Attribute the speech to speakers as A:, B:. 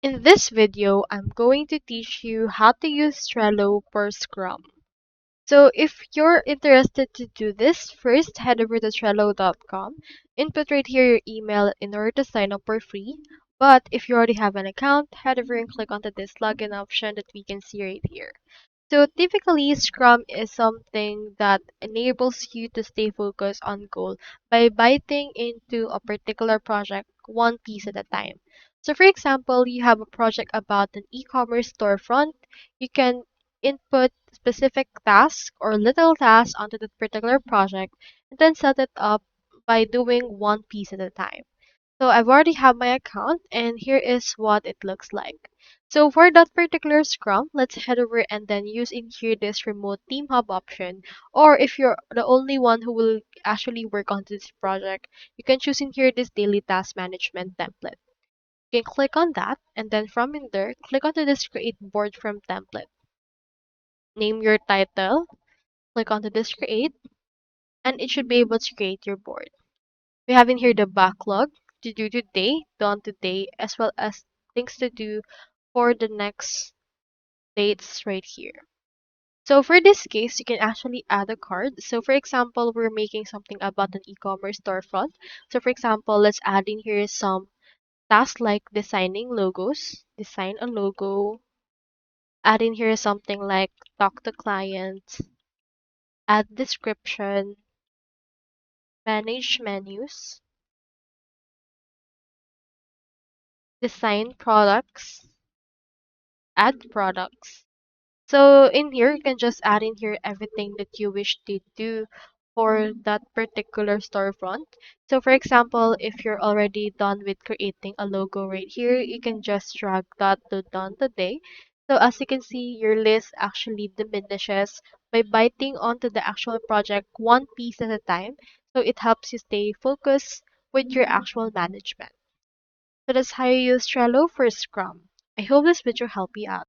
A: In this video, I'm going to teach you how to use Trello for Scrum. So if you're interested to do this, first head over to Trello.com, input right here your email in order to sign up for free. But if you already have an account, head over and click onto this login option that we can see right here. So typically, Scrum is something that enables you to stay focused on goal by biting into a particular project one piece at a time. So for example, you have a project about an e-commerce storefront. You can input specific tasks or little tasks onto that particular project and then set it up by doing one piece at a time. So I've already have my account and here is what it looks like. So for that particular Scrum, let's head over and then use in here this remote team hub option. Or if you're the only one who will actually work on this project, you can choose in here this daily task management template. You can click on that and then from in there, click onto this create board from template. Name your title, click onto this create, and it should be able to create your board. We have in here the backlog to do today, done today, as well as things to do for the next dates right here. So for this case, you can actually add a card. So for example, we're making something about an e-commerce storefront. So for example, let's add in here some tasks like designing logos, design a logo, add in here something like talk to clients, add description, manage menus, design products, add products. So in here, you can just add in here everything that you wish to do for that particular storefront. So for example, if you're already done with creating a logo right here, you can just drag that to done today. So as you can see, your list actually diminishes by biting onto the actual project one piece at a time. So it helps you stay focused with your actual management. So that's how you use Trello for Scrum. I hope this video helped you out.